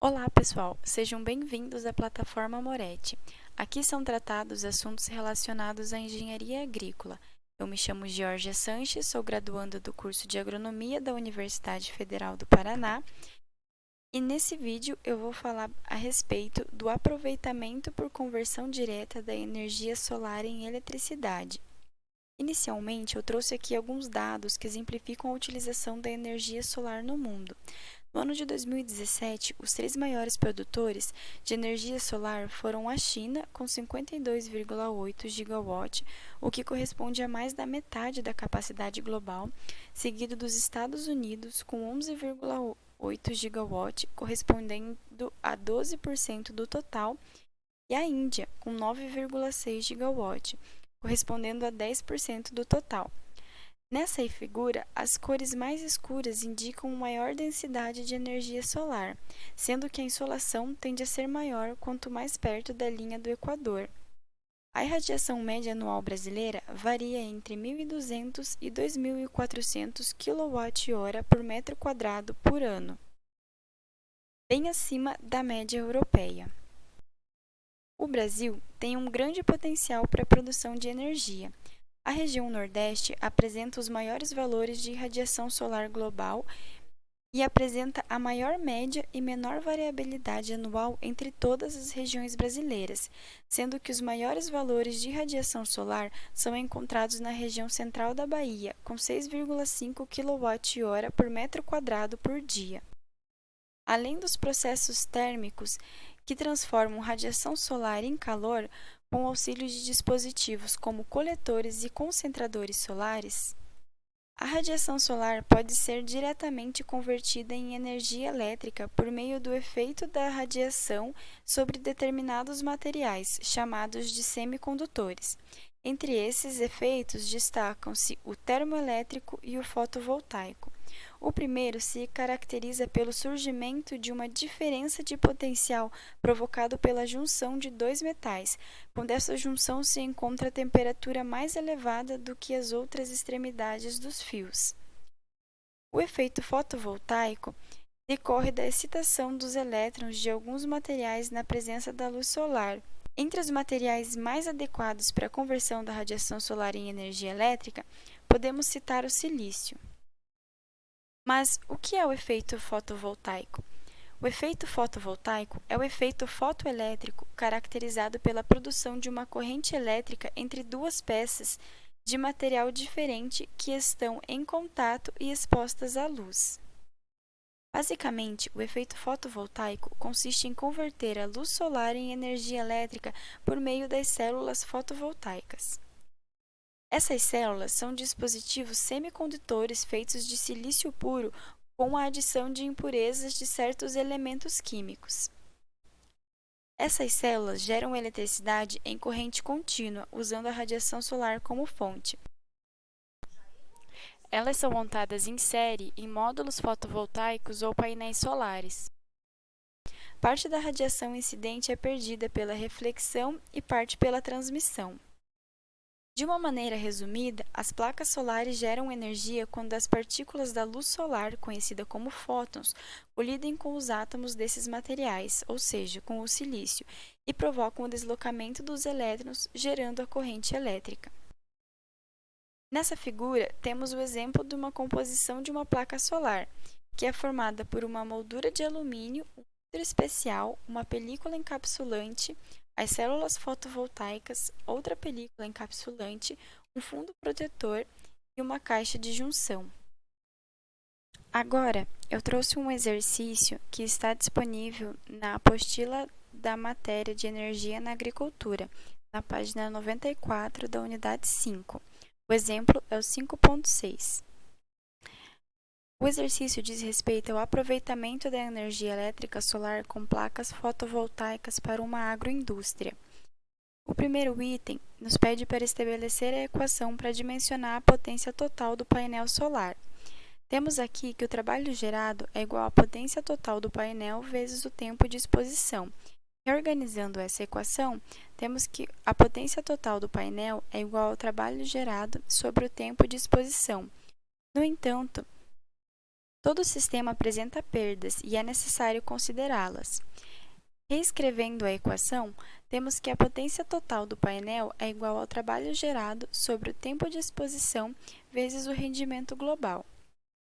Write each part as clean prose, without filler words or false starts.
Olá, pessoal! Sejam bem-vindos à plataforma Moretti. Aqui são tratados assuntos relacionados à engenharia agrícola. Eu me chamo Georgia Sanches, sou graduanda do curso de Agronomia da Universidade Federal do Paraná e nesse vídeo eu vou falar a respeito do aproveitamento por conversão direta da energia solar em eletricidade. Inicialmente, eu trouxe aqui alguns dados que exemplificam a utilização da energia solar no mundo. No ano de 2017, os três maiores produtores de energia solar foram a China, com 52,8 gigawatts, o que corresponde a mais da metade da capacidade global, seguido dos Estados Unidos, com 11,8 gigawatts, correspondendo a 12% do total, e a Índia, com 9,6 gigawatts, correspondendo a 10% do total. Nessa figura, as cores mais escuras indicam maior densidade de energia solar, sendo que a insolação tende a ser maior quanto mais perto da linha do Equador. A irradiação média anual brasileira varia entre 1.200 e 2.400 kWh por metro quadrado por ano, bem acima da média europeia. O Brasil tem um grande potencial para a produção de energia. A região Nordeste apresenta os maiores valores de irradiação solar global e apresenta a maior média e menor variabilidade anual entre todas as regiões brasileiras, sendo que os maiores valores de irradiação solar são encontrados na região central da Bahia, com 6,5 kWh por metro quadrado por dia. Além dos processos térmicos que transformam radiação solar em calor, com o auxílio de dispositivos como coletores e concentradores solares, a radiação solar pode ser diretamente convertida em energia elétrica por meio do efeito da radiação sobre determinados materiais, chamados de semicondutores. Entre esses efeitos destacam-se o termoelétrico e o fotovoltaico. O primeiro se caracteriza pelo surgimento de uma diferença de potencial provocado pela junção de dois metais, quando essa junção se encontra a temperatura mais elevada do que as outras extremidades dos fios. O efeito fotovoltaico decorre da excitação dos elétrons de alguns materiais na presença da luz solar. Entre os materiais mais adequados para a conversão da radiação solar em energia elétrica, podemos citar o silício. Mas o que é o efeito fotovoltaico? O efeito fotovoltaico é o efeito fotoelétrico caracterizado pela produção de uma corrente elétrica entre duas peças de material diferente que estão em contato e expostas à luz. Basicamente, o efeito fotovoltaico consiste em converter a luz solar em energia elétrica por meio das células fotovoltaicas. Essas células são dispositivos semicondutores feitos de silício puro com a adição de impurezas de certos elementos químicos. Essas células geram eletricidade em corrente contínua, usando a radiação solar como fonte. Elas são montadas em série em módulos fotovoltaicos ou painéis solares. Parte da radiação incidente é perdida pela reflexão e parte pela transmissão. De uma maneira resumida, as placas solares geram energia quando as partículas da luz solar, conhecida como fótons, colidem com os átomos desses materiais, ou seja, com o silício, e provocam o deslocamento dos elétrons, gerando a corrente elétrica. Nessa figura, temos o exemplo de uma composição de uma placa solar, que é formada por uma moldura de alumínio, um vidro especial, uma película encapsulante, as células fotovoltaicas, outra película encapsulante, um fundo protetor e uma caixa de junção. Agora, eu trouxe um exercício que está disponível na apostila da matéria de energia na agricultura, na página 94 da unidade 5. O exemplo é o 5.6. O exercício diz respeito ao aproveitamento da energia elétrica solar com placas fotovoltaicas para uma agroindústria. O primeiro item nos pede para estabelecer a equação para dimensionar a potência total do painel solar. Temos aqui que o trabalho gerado é igual à potência total do painel vezes o tempo de exposição. Reorganizando essa equação, temos que a potência total do painel é igual ao trabalho gerado sobre o tempo de exposição. No entanto, Todo sistema apresenta perdas e é necessário considerá-las. Reescrevendo a equação, temos que a potência total do painel é igual ao trabalho gerado sobre o tempo de exposição vezes o rendimento global.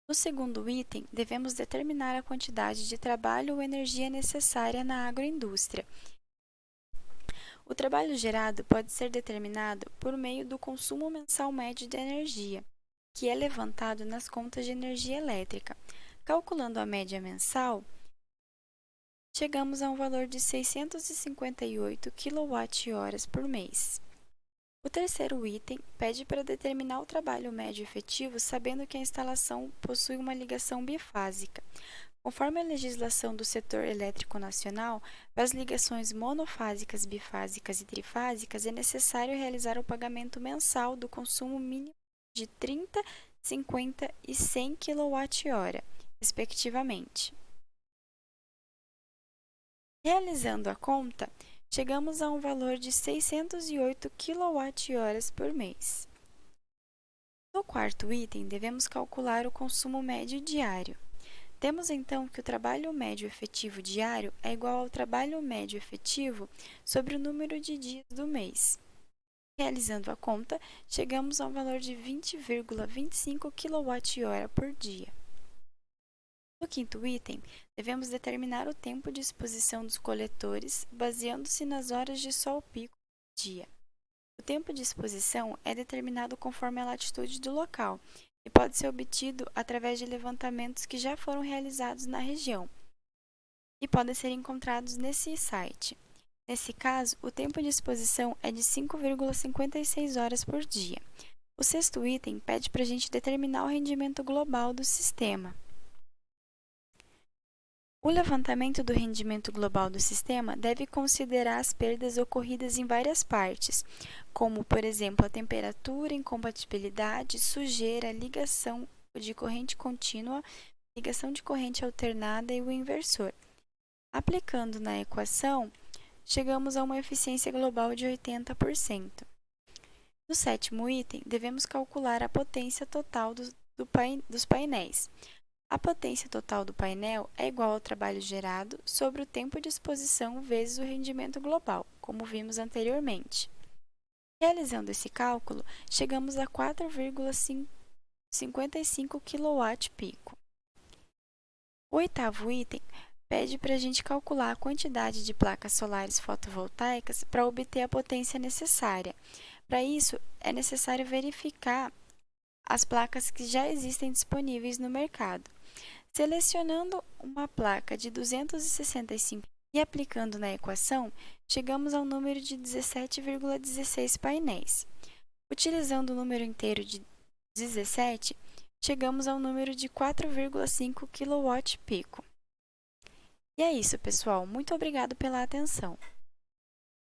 No segundo item, devemos determinar a quantidade de trabalho ou energia necessária na agroindústria. O trabalho gerado pode ser determinado por meio do consumo mensal médio de energia, que é levantado nas contas de energia elétrica. Calculando a média mensal, chegamos a um valor de 658 kWh por mês. O terceiro item pede para determinar o trabalho médio efetivo, sabendo que a instalação possui uma ligação bifásica. Conforme a legislação do setor elétrico nacional, para as ligações monofásicas, bifásicas e trifásicas, é necessário realizar o pagamento mensal do consumo mínimo de 30, 50 e 100 kWh, respectivamente. Realizando a conta, chegamos a um valor de 608 kWh por mês. No quarto item, devemos calcular o consumo médio diário. Temos então que o trabalho médio efetivo diário é igual ao trabalho médio efetivo sobre o número de dias do mês. Realizando a conta, chegamos a um valor de 20,25 kWh por dia. No quinto item, devemos determinar o tempo de exposição dos coletores, baseando-se nas horas de sol pico do dia. O tempo de exposição é determinado conforme a latitude do local e pode ser obtido através de levantamentos que já foram realizados na região e podem ser encontrados nesse site. Nesse caso, o tempo de exposição é de 5,56 horas por dia. O sexto item pede para a gente determinar o rendimento global do sistema. O levantamento do rendimento global do sistema deve considerar as perdas ocorridas em várias partes, como, por exemplo, a temperatura, incompatibilidade, sujeira, ligação de corrente contínua, ligação de corrente alternada e o inversor. Aplicando na equação, chegamos a uma eficiência global de 80%. No sétimo item, devemos calcular a potência total dos painéis. A potência total do painel é igual ao trabalho gerado sobre o tempo de exposição vezes o rendimento global, como vimos anteriormente. Realizando esse cálculo, chegamos a 4,55 kWp. O oitavo item pede para a gente calcular a quantidade de placas solares fotovoltaicas para obter a potência necessária. Para isso, é necessário verificar as placas que já existem disponíveis no mercado. Selecionando uma placa de 265 e aplicando na equação, chegamos ao número de 17,16 painéis. Utilizando o número inteiro de 17, chegamos ao número de 4,5 kWp. E é isso, pessoal. Muito obrigado pela atenção.